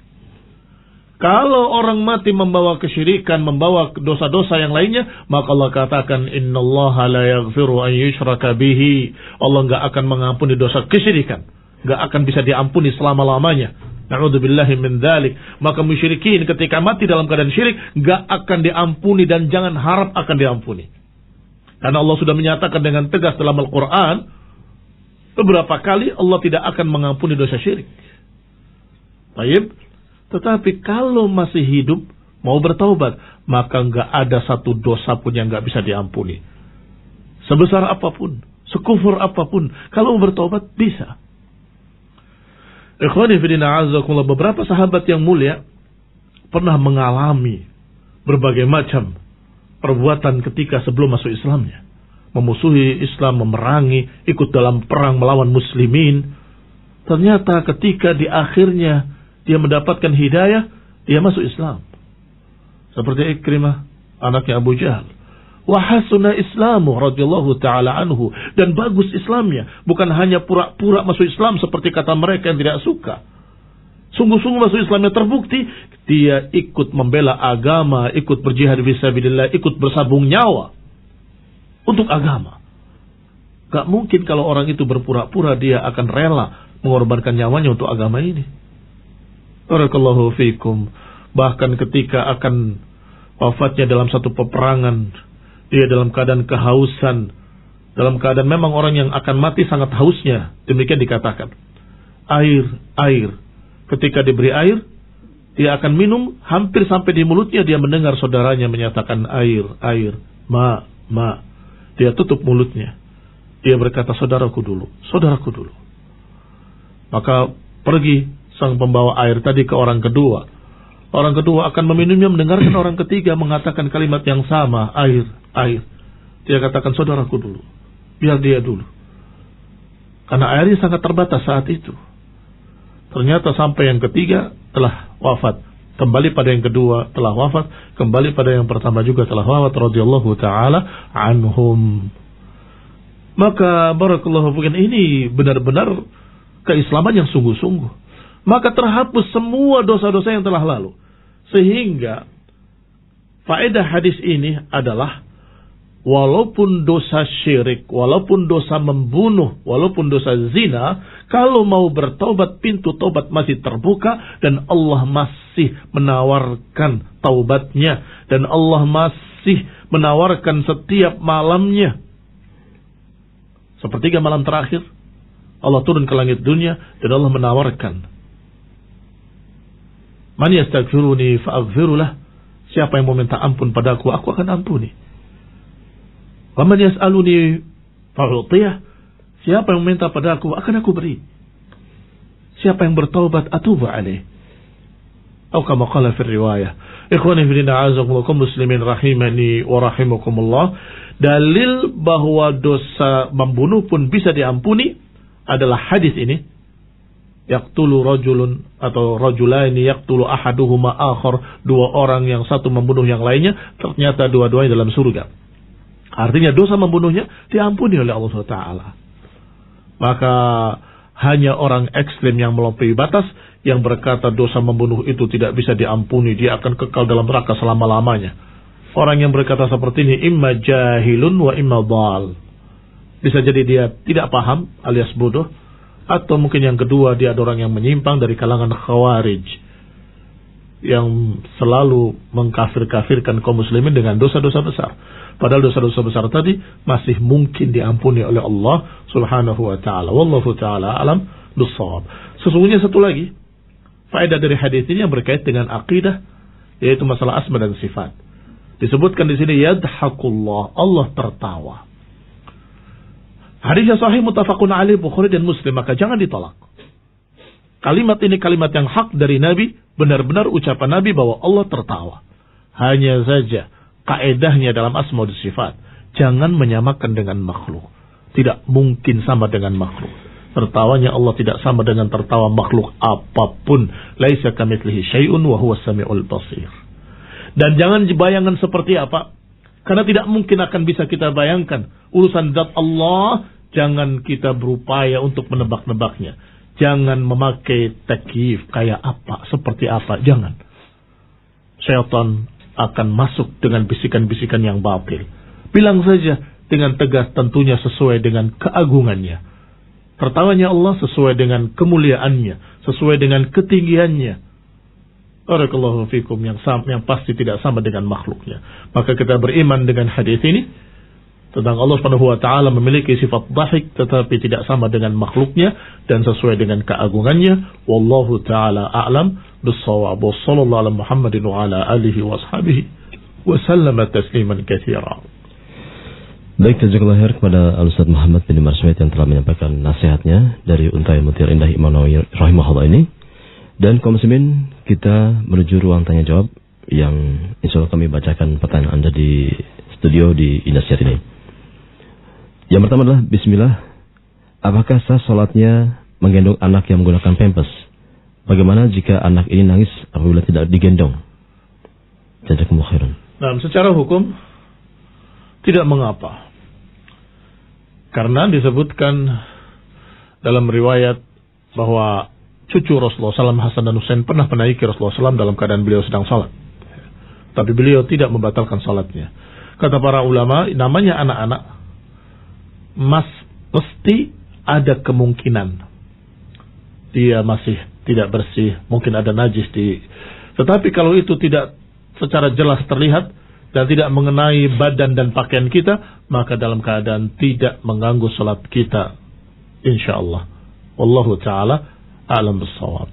Kalau orang mati membawa kesyirikan, membawa dosa-dosa yang lainnya, maka Allah katakan innallaha la yaghfiru an yushraka bihi. Allah enggak akan mengampuni dosa kesyirikan. Enggak akan bisa diampuni selama-lamanya. Na'udzubillahi min dzalik. Maka musyrikin ketika mati dalam keadaan syirik enggak akan diampuni dan jangan harap akan diampuni. Karena Allah sudah menyatakan dengan tegas dalam Al-Quran, beberapa kali Allah tidak akan mengampuni dosa syirik. Baik, tetapi kalau masih hidup, mau bertaubat, maka enggak ada satu dosa pun yang enggak bisa diampuni. Sebesar apapun, sekufur apapun, kalau bertaubat bisa. Ikhwani fillah a'azzakumullah, beberapa sahabat yang mulia pernah mengalami berbagai macam perbuatan ketika sebelum masuk Islamnya. Memusuhi Islam, memerangi, ikut dalam perang melawan muslimin. Ternyata ketika di akhirnya dia mendapatkan hidayah, dia masuk Islam. Seperti Ikrimah, anaknya Abu Jahal. Wa hasuna Islamu radhiyallahu ta'ala anhu. Dan bagus Islamnya. Bukan hanya pura-pura masuk Islam seperti kata mereka yang tidak suka. Sungguh-sungguh masuk Islamnya terbukti. Dia ikut membela agama, ikut berjihad fisabilillah, ikut bersabung nyawa untuk agama. Gak mungkin kalau orang itu berpura-pura dia akan rela mengorbankan nyawanya untuk agama ini. Barakallahu fikum. Bahkan ketika akan wafatnya dalam satu peperangan, dia dalam keadaan kehausan, dalam keadaan memang orang yang akan mati sangat hausnya. Demikian dikatakan. Air. Ketika diberi air, dia akan minum, hampir sampai di mulutnya dia mendengar saudaranya menyatakan air, ma. Dia tutup mulutnya. Dia berkata, saudaraku dulu. Maka pergi sang pembawa air tadi ke orang kedua. Orang kedua akan meminumnya, mendengarkan orang ketiga mengatakan kalimat yang sama, air. Dia katakan, saudaraku dulu. Biar dia dulu. Karena airnya sangat terbatas saat itu. Ternyata sampai yang ketiga telah wafat. Kembali pada yang kedua telah wafat. Kembali pada yang pertama juga telah wafat. Radhiyallahu ta'ala anhum. Maka barakallahu fikum, ini benar-benar keislaman yang sungguh-sungguh. Maka terhapus semua dosa-dosa yang telah lalu. Sehingga faedah hadis ini adalah walaupun dosa syirik, walaupun dosa membunuh, walaupun dosa zina, kalau mau bertaubat, pintu taubat masih terbuka dan Allah masih menawarkan taubatnya dan Allah masih menawarkan setiap malamnya. Sepertiga malam terakhir Allah turun ke langit dunia dan Allah menawarkan, man yastaghfiruni fa'aghfirulah. Siapa yang meminta ampun padaku, aku akan ampuni. Wa man yas'aluni fa'u'tiyah. Siapa yang meminta padaku, akan aku beri. Siapa yang bertaubat, atubu alaih. Atau kama qala fi riwayah. Ikhwani fillah a'azakumullah, muslimin rahimani wa rahimakumullah. Dalil bahwa dosa membunuh pun bisa diampuni adalah hadis ini. Yaqtulu rajulun atau rajulaini yaqtulu ahaduhuma akhar. Dua orang yang satu membunuh yang lainnya, ternyata dua-duanya dalam surga. Artinya dosa membunuhnya diampuni oleh Allah SWT. Maka hanya orang ekstrim yang melampaui batas, yang berkata dosa membunuh itu tidak bisa diampuni, dia akan kekal dalam neraka selama-lamanya. Orang yang berkata seperti ini imma jahilun wa imma dhal. Bisa jadi dia tidak paham alias bodoh, atau mungkin yang kedua dia ada orang yang menyimpang dari kalangan khawarij yang selalu mengkafir-kafirkan kaum muslimin dengan dosa-dosa besar. Padahal dosa-dosa besar tadi masih mungkin diampuni oleh Allah Subhanahu wa ta'ala. Wallahu ta'ala alam bissawab. Sesungguhnya satu lagi faedah dari hadis ini yang berkait dengan akidah, yaitu masalah asma dan sifat. Disebutkan di sini yadhakullah, Allah tertawa. Hadisnya sahih muttafaqun alaih Bukhari dan Muslim, maka jangan ditolak. kalimat ini kalimat yang hak dari Nabi, benar-benar ucapan Nabi bahwa Allah tertawa. Hanya saja kaedahnya dalam asma dan sifat, jangan menyamakan dengan makhluk. Tidak mungkin sama dengan makhluk. Tertawanya Allah tidak sama dengan tertawa makhluk apapun. Laisa kamitslihi syai'un wa huwas samiul basir. Dan jangan dibayangkan seperti apa, karena tidak mungkin akan bisa kita bayangkan. Urusan zat Allah, jangan kita berupaya untuk menebak-nebaknya. Jangan memakai takyif kayak apa, seperti apa, jangan. Syaitan akan masuk dengan bisikan-bisikan yang batil. Bilang saja dengan tegas, tentunya sesuai dengan keagungannya. Tertawanya Allah sesuai dengan kemuliaannya, sesuai dengan ketinggiannya. Barakallahu fikum, yang pasti tidak sama dengan makhluknya. Maka kita beriman dengan hadis ini tentang Allah Subhanahu wa taala memiliki sifat dhahik tetapi tidak sama dengan makhluknya dan sesuai dengan keagungannya. Wallahu taala a'lam bis-shawab. Wassallallahu ala Muhammadin wa ala alihi wa ashabihi wa sallama tasliman katsira. Baik, jazakallahu khair kepada Al-Ustaz Muhammad bin Marshaid yang telah menyampaikan nasihatnya dari Untai Mutiara Indah Imam Nawawi rahimahullah ini. Dan kaum muslimin, kita menuju ruang tanya jawab yang insya Allah kami bacakan pertanyaan Anda di studio di Indosiar ini. Yang pertama adalah bismillah, apakah sah salatnya menggendong anak yang menggunakan pampers? Bagaimana jika anak ini nangis apabila tidak digendong? Jazakumullah khairan. Nah, secara hukum tidak mengapa. Karena disebutkan dalam riwayat bahwa cucu Rasulullah SAW, Hasan dan Husain, pernah menaiki Rasulullah SAW dalam keadaan beliau sedang salat. Tapi beliau tidak membatalkan salatnya. Kata para ulama, namanya anak-anak, mesti ada kemungkinan dia masih tidak bersih, mungkin ada najis di. Tetapi kalau itu tidak secara jelas terlihat dan tidak mengenai badan dan pakaian kita, maka dalam keadaan tidak mengganggu salat kita, insyaallah. Wallahu ta'ala a'lam bis-shawab.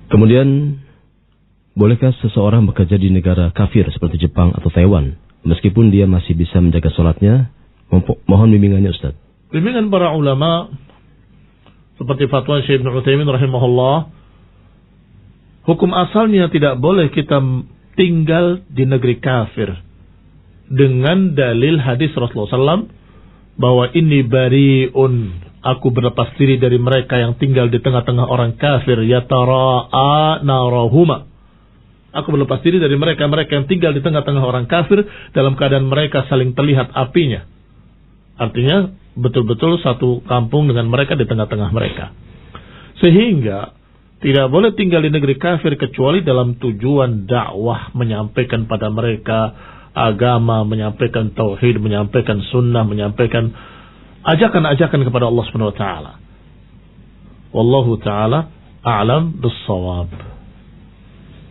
Kemudian, bolehkah seseorang bekerja di negara kafir seperti Jepang atau Taiwan, meskipun dia masih bisa menjaga sholatnya? Mohon bimbingannya, Ustaz. Bimbingan para ulama, seperti fatwa Syekh Ibnu Utsaimin rahimahullah, hukum asalnya tidak boleh kita tinggal di negeri kafir dengan dalil hadis Rasulullah SAW bahwa ini bari'un, aku berlepas diri dari mereka yang tinggal di tengah-tengah orang kafir, yatara'a narahuma. Aku berlepas diri dari mereka yang tinggal di tengah-tengah orang kafir dalam keadaan mereka saling terlihat apinya. Artinya betul-betul satu kampung dengan mereka di tengah-tengah mereka. Sehingga tidak boleh tinggal di negeri kafir kecuali dalam tujuan dakwah, menyampaikan pada mereka agama, menyampaikan tauhid, menyampaikan sunnah, menyampaikan ajakan-ajakan kepada Allah Subhanahu wa taala. Wallahu taala a'lam bis-shawab.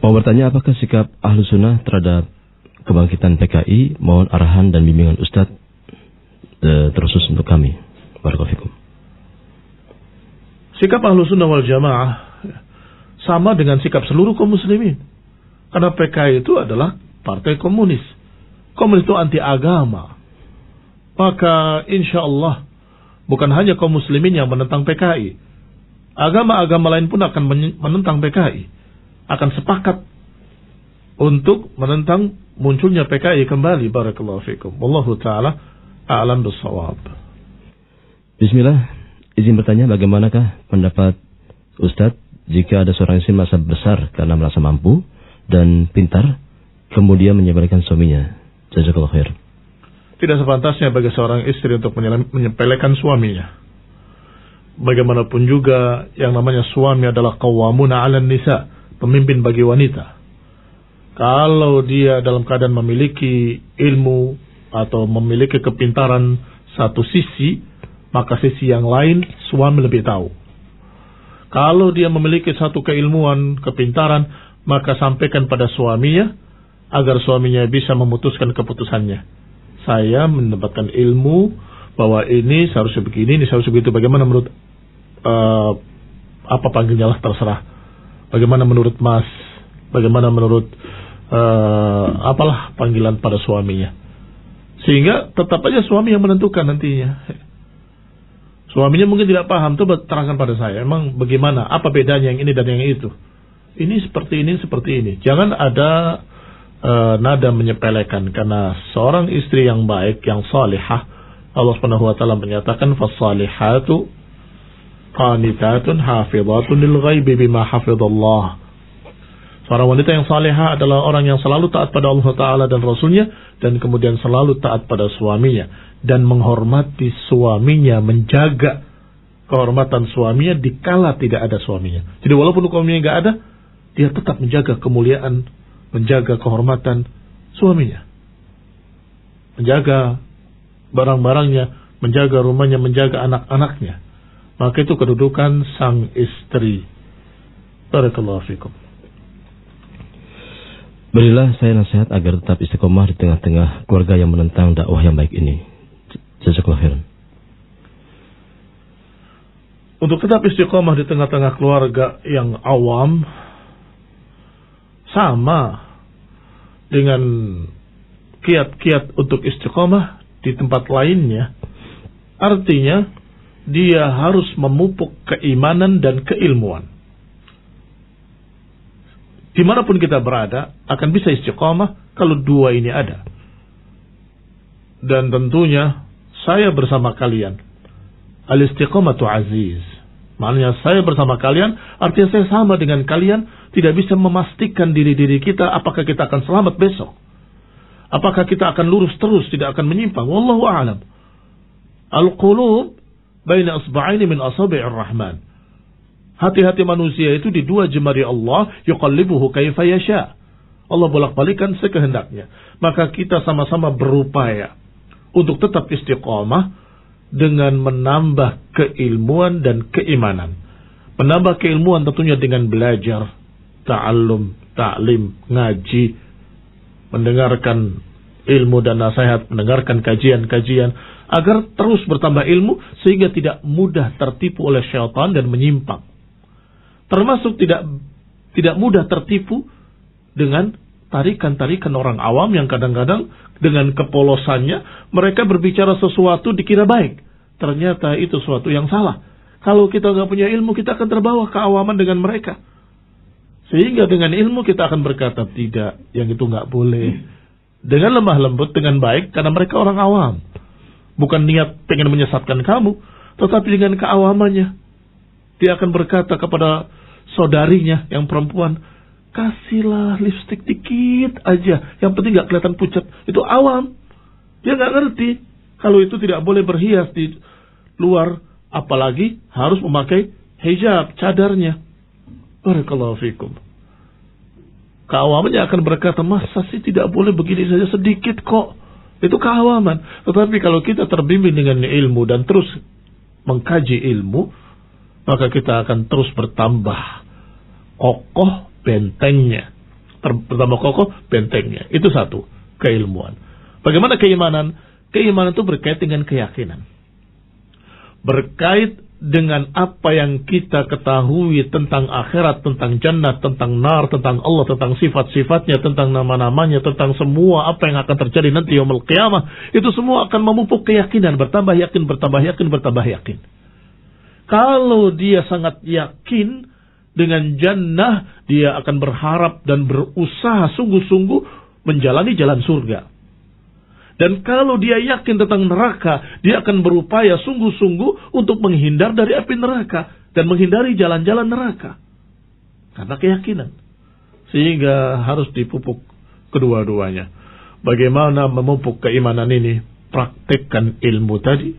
Mau bertanya, apakah sikap Ahlus Sunnah terhadap kebangkitan PKI? Mohon arahan dan bimbingan Ustaz terkhusus untuk kami. Barakallahu fikum. Sikap Ahlus Sunnah wal Jamaah sama dengan sikap seluruh kaum muslimin. Karena PKI itu adalah partai komunis. Komunis itu anti agama. Maka insya Allah bukan hanya kaum muslimin yang menentang PKI. Agama-agama lain pun akan menentang PKI. Akan sepakat untuk menentang munculnya PKI kembali. Barakallahu fikum. Wallahu ta'ala a'lam bis-shawab. Bismillah, izin bertanya, bagaimanakah pendapat Ustadz jika ada seorang istri merasa besar karena merasa mampu dan pintar, kemudian menyepelekan suaminya? Jazakallahu khair. Tidak sepantasnya bagi seorang istri untuk menyepelekan suaminya. Bagaimanapun juga yang namanya suami adalah qawwamuna 'alan nisa, pemimpin bagi wanita. Kalau dia dalam keadaan memiliki ilmu atau memiliki kepintaran satu sisi, maka sisi yang lain suami lebih tahu. Kalau dia memiliki satu keilmuan, kepintaran, maka sampaikan pada suaminya agar suaminya bisa memutuskan keputusannya. Saya mendapatkan ilmu bahwa ini seharusnya begini, ini seharusnya begitu. Bagaimana menurut apa panggilnya lah, terserah. Bagaimana menurut Mas? Bagaimana menurut apalah panggilan pada suaminya? Sehingga tetap aja suami yang menentukan nantinya. Suaminya mungkin tidak paham, coba terangkan pada saya, emang bagaimana, apa bedanya yang ini dan yang itu. Ini seperti ini. Jangan ada nada menyepelekan, karena seorang istri yang baik, yang salihah, Allah Subhanahu wa taala menyatakan fasalihatu qanitatun hafizatun lil ghaibi bima hafizallah. Seorang wanita yang salihah adalah orang yang selalu taat pada Allah taala dan Rasulnya, dan kemudian selalu taat pada suaminya dan menghormati suaminya, menjaga kehormatan suaminya dikala tidak ada suaminya. Jadi walaupun suaminya nggak ada, dia tetap menjaga kemuliaan, menjaga kehormatan suaminya, menjaga barang-barangnya, menjaga rumahnya, menjaga anak-anaknya. Maka itu kedudukan sang istri. Barakallahu fikum. Berilah saya nasihat agar tetap istiqomah di tengah-tengah keluarga yang menentang dakwah yang baik ini. Jazakallahu khairan. Untuk tetap istiqomah di tengah-tengah keluarga yang awam, sama dengan kiat-kiat untuk istiqomah di tempat lainnya. Artinya, dia harus memupuk keimanan dan keilmuan. Dimanapun kita berada, akan bisa istiqomah kalau dua ini ada. Dan tentunya, saya bersama kalian. Al-istiqomatu aziz. Maknanya saya bersama kalian, artinya saya sama dengan kalian, tidak bisa memastikan diri-diri kita apakah kita akan selamat besok. Apakah kita akan lurus terus, tidak akan menyimpang. Wallahu a'lam. Al-qulub baina asba'aini min asabi'ir rahman. Hati-hati manusia itu di dua jemari Allah, yuqallibuhu kaifa yasha. Allah bolak-balikan sekehendaknya. Maka kita sama-sama berupaya untuk tetap istiqamah dengan menambah keilmuan dan keimanan. Menambah keilmuan tentunya dengan belajar, ta'allum, ta'lim, ngaji, mendengarkan ilmu dan nasihat, mendengarkan kajian-kajian, agar terus bertambah ilmu sehingga tidak mudah tertipu oleh syaitan dan menyimpang. Termasuk tidak mudah tertipu dengan tarikan-tarikan orang awam yang kadang-kadang dengan kepolosannya mereka berbicara sesuatu dikira baik, ternyata itu sesuatu yang salah. Kalau kita nggak punya ilmu, kita akan terbawa keawaman dengan mereka, sehingga dengan ilmu kita akan berkata tidak, yang itu nggak boleh, dengan lemah lembut, dengan baik, karena mereka orang awam, bukan niat pengen menyesatkan kamu, tetapi dengan keawamannya dia akan berkata kepada saudarinya yang perempuan, kasihlah lipstik dikit aja, yang penting gak kelihatan pucat. Itu awam, dia gak ngerti kalau itu tidak boleh berhias di luar, apalagi harus memakai hijab, cadarnya. Barakallahu fikum. Keawamannya akan berkata, masa sih tidak boleh begini saja, sedikit kok. Itu keawaman. Tetapi kalau kita terbimbing dengan ilmu dan terus mengkaji ilmu, maka kita akan terus bertambah kokoh bentengnya. Bertambah kokoh bentengnya. Itu satu, keilmuan. Bagaimana keimanan? Keimanan itu berkait dengan keyakinan. Berkait dengan apa yang kita ketahui tentang akhirat, tentang jannah, tentang nar, tentang Allah, tentang sifat-sifatnya, tentang nama-namanya, tentang semua apa yang akan terjadi nanti yaumul qiyamah. Itu semua akan memupuk keyakinan. Bertambah yakin, bertambah yakin, bertambah yakin. Kalau dia sangat yakin dengan jannah, dia akan berharap dan berusaha sungguh-sungguh menjalani jalan surga. Dan kalau dia yakin tentang neraka, dia akan berupaya sungguh-sungguh untuk menghindar dari api neraka dan menghindari jalan-jalan neraka. Karena keyakinan. Sehingga harus dipupuk kedua-duanya. Bagaimana memupuk keimanan ini? Praktekkan ilmu tadi,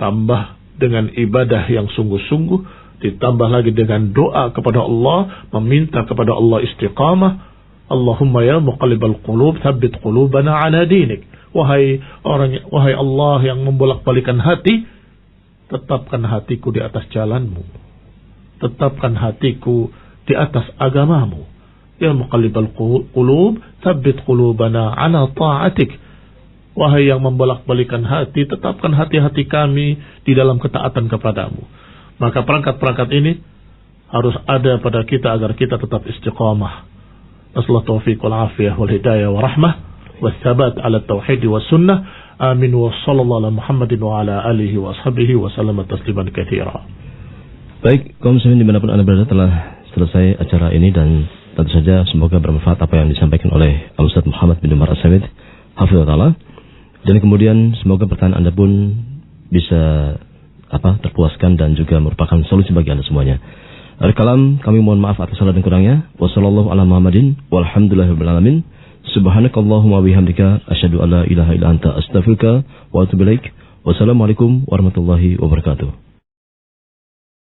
tambah dengan ibadah yang sungguh-sungguh, ditambah lagi dengan doa kepada Allah, meminta kepada Allah istiqamah. Allahumma ya muqallibal qulub, tsabbit qulubana ala dinik. Wahai Allah yang membolak-balikan hati, tetapkan hatiku di atas jalanmu. Tetapkan hatiku di atas agamamu. Ya muqallibal qulub, tsabbit qulubana ala ta'atik. Wahai yang membolak-balikan hati, tetapkan hati-hati kami di dalam ketaatan kepadamu. Maka perangkat-perangkat ini harus ada pada kita agar kita tetap istiqamah. Nasallahu taufiq wal afiyah wal hidayah wa rahmah wa tsabat ala tauhid wa sunnah. Amin wa sallallahu ala Muhammadin wa ala alihi wa ashabihi wa sallama tasliman katsira. Baik, kaum muslimin dimanapun Anda berada, telah selesai acara ini dan tentu saja semoga bermanfaat apa yang disampaikan oleh Al-Ustaz Muhammad bin Umar As-Samit hafizahullah. Dan kemudian semoga pertanyaan Anda pun bisa terpuaskan dan juga merupakan solusi bagi Anda semuanya. Akhir kalam, kami mohon maaf atas salah dan kurangnya. Wassallallahu ala Muhammadin walhamdulillahirabbil alamin. Subhanakallahumma bihamdika asyhadu an la ilaha illa anta astaghfiruka wa atubu ilaik. Wassalamualaikum warahmatullahi wabarakatuh.